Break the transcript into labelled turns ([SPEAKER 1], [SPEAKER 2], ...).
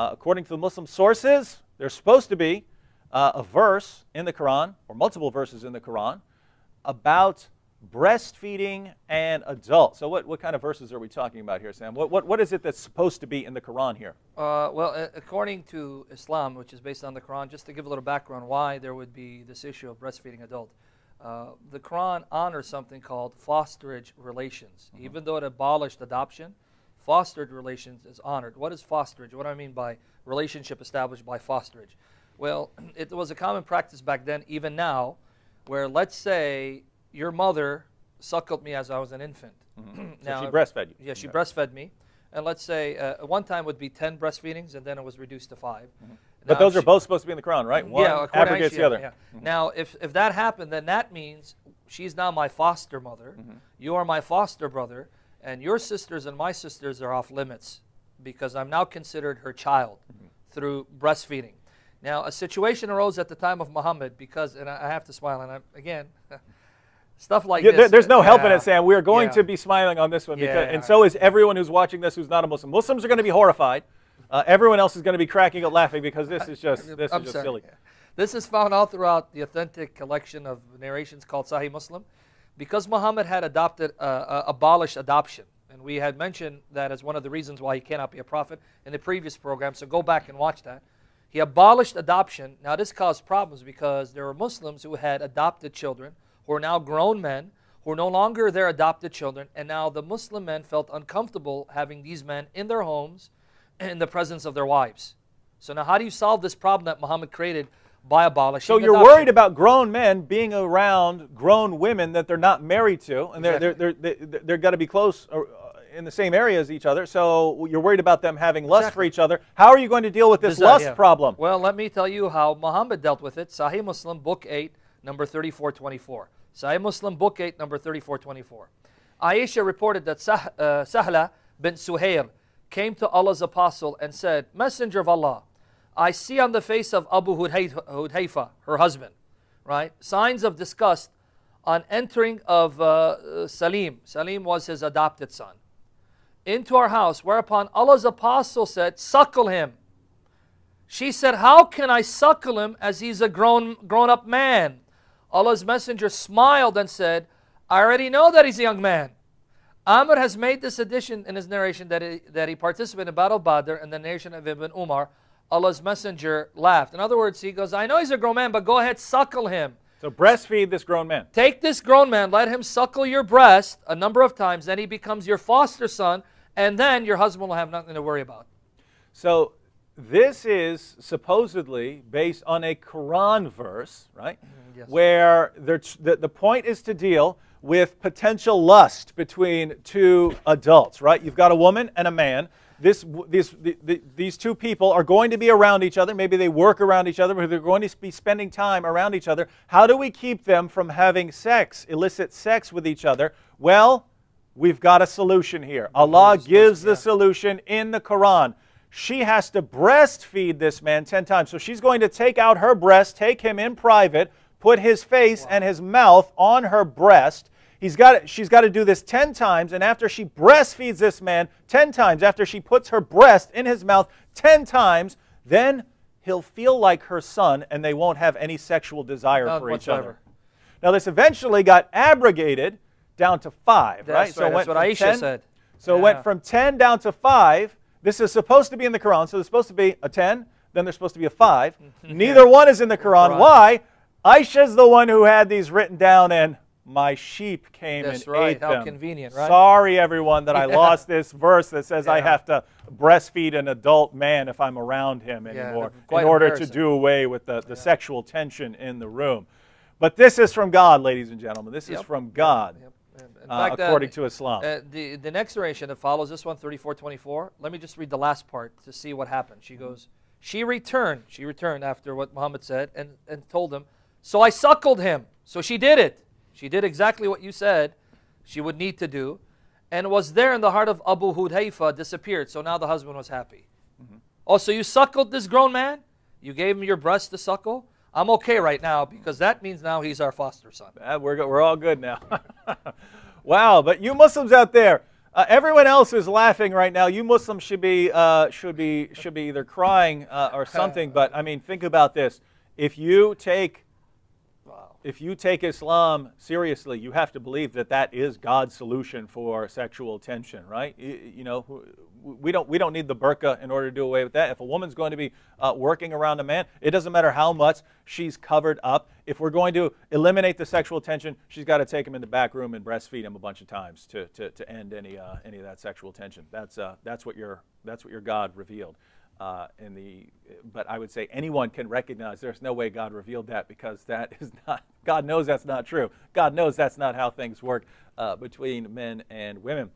[SPEAKER 1] According to the Muslim sources, there's supposed to be a verse in the Quran, or multiple verses in the Quran, about breastfeeding and adults. So what kind of verses are we talking about here, Sam? What is it that's supposed to be in the Quran here?
[SPEAKER 2] Well, according to Islam, which is based on the Quran, just to give a little background why there would be this issue of breastfeeding adult, the Quran honors something called fosterage relations. Even though it abolished adoption, fostered relations is honored. What is fosterage? What do I mean by relationship established by fosterage? Well, it was a common practice back then, even now, where let's say your mother suckled me as I was an infant.
[SPEAKER 1] Now, so she breastfed you.
[SPEAKER 2] Yeah, she breastfed me. And let's say one time would be 10 breastfeedings, and then it was reduced to 5.
[SPEAKER 1] But those are both supposed to be in the Quran, right? One abrogates the other.
[SPEAKER 2] Yeah. Now, if that happened, then that means she's now my foster mother, you are my foster brother, and your sisters and my sisters are off limits because I'm now considered her child through breastfeeding. Now, a situation arose at the time of Muhammad because, and I have to smile, and again, stuff like this.
[SPEAKER 1] There's no helping it, Sam. We're going to be smiling on this one, because, and so is everyone who's watching this who's not a Muslim. Muslims are going to be horrified. Everyone else is going to be cracking up laughing because this is just silly.
[SPEAKER 2] This is found all throughout the authentic collection of narrations called Sahih Muslim. Because Muhammad had abolished adoption, and we had mentioned that as one of the reasons why he cannot be a prophet in the previous program, so go back and watch that. He abolished adoption. Now this caused problems because there were Muslims who had adopted children who are now grown men, who are no longer their adopted children, and now the Muslim men felt uncomfortable having these men in their homes in the presence of their wives. So now how do you solve this problem that Muhammad created by abolishing
[SPEAKER 1] So you're
[SPEAKER 2] adoption?
[SPEAKER 1] worried about grown men being around grown women that they're not married to, and they're got to be close in the same area as each other, so you're worried about them having lust for each other. How are you going to deal with this lust problem?
[SPEAKER 2] Well, let me tell you how Muhammad dealt with it. Sahih Muslim, Book 8, number 3424. Sahih Muslim, Book 8, number 3424. Aisha reported that Sahla bin Suhair came to Allah's apostle and said, Messenger of Allah, I see on the face of Abu Hudhayfa, her husband, right, signs of disgust on entering of Salim. Salim was his adopted son, into our house, whereupon Allah's apostle said, suckle him. She said, how can I suckle him as he's a grown-up man? Allah's messenger smiled and said, I already know that he's a young man. Amr has made this addition in his narration that he participated in Battle Badr and the narration of Ibn Umar. Allah's messenger laughed. In other words, he goes, I know he's a grown man, but go ahead, suckle him.
[SPEAKER 1] So breastfeed this grown man.
[SPEAKER 2] Take this grown man, let him suckle your breast a number of times, then he becomes your foster son, and then your husband will have nothing to worry about.
[SPEAKER 1] So this is supposedly based on a Quran verse, right?
[SPEAKER 2] Yes.
[SPEAKER 1] Where the point is to deal with potential lust between two adults, right? You've got a woman and a man. These two people are going to be around each other. Maybe they work around each other, but they're going to be spending time around each other. How do we keep them from having sex, illicit sex with each other? Well, we've got a solution here. Allah gives the solution in the Quran. She has to breastfeed this man 10 times. So she's going to take out her breast, take him in private, put his face and his mouth on her breast. She's got to do this 10 times, and after she breastfeeds this man 10 times, after she puts her breast in his mouth 10 times, then he'll feel like her son, and they won't have any sexual desire for each other. Now, this eventually got abrogated down to 5, right?
[SPEAKER 2] So that's what Aisha said.
[SPEAKER 1] So it went from 10 down to 5. This is supposed to be in the Quran, so there's supposed to be a 10, then there's supposed to be a 5. Neither one is in the Quran. Why? Aisha's the one who had these written down, and my sheep came and ate them.
[SPEAKER 2] How convenient, right?
[SPEAKER 1] Sorry, everyone, that I lost this verse that says I have to breastfeed an adult man if I'm around him anymore in order to do away with the sexual tension in the room. But this is from God, ladies and gentlemen. This is from God,
[SPEAKER 2] in fact,
[SPEAKER 1] according to Islam.
[SPEAKER 2] The next narration that follows this one, 34:24, let me just read the last part to see what happened. She goes, she returned after what Muhammad said and told him, so I suckled him. So she did it. She did exactly what you said she would need to do, and was there in the heart of Abu Hudhayfa, disappeared. So now the husband was happy. Oh, so you suckled this grown man? You gave him your breast to suckle? I'm okay right now, because that means now he's our foster son.
[SPEAKER 1] We're all good now. Wow, but you Muslims out there, Everyone else is laughing right now. You Muslims should be either crying or something. But I mean, think about this: if you take Islam seriously, you have to believe that that is God's solution for sexual tension, right? You know, we don't need the burqa in order to do away with that. If a woman's going to be working around a man, it doesn't matter how much she's covered up. If we're going to eliminate the sexual tension, she's got to take him in the back room and breastfeed him a bunch of times to end any of that sexual tension. That's what your God revealed. But I would say anyone can recognize there's no way God revealed that, because that is not, God knows that's not true. God knows that's not how things work between men and women.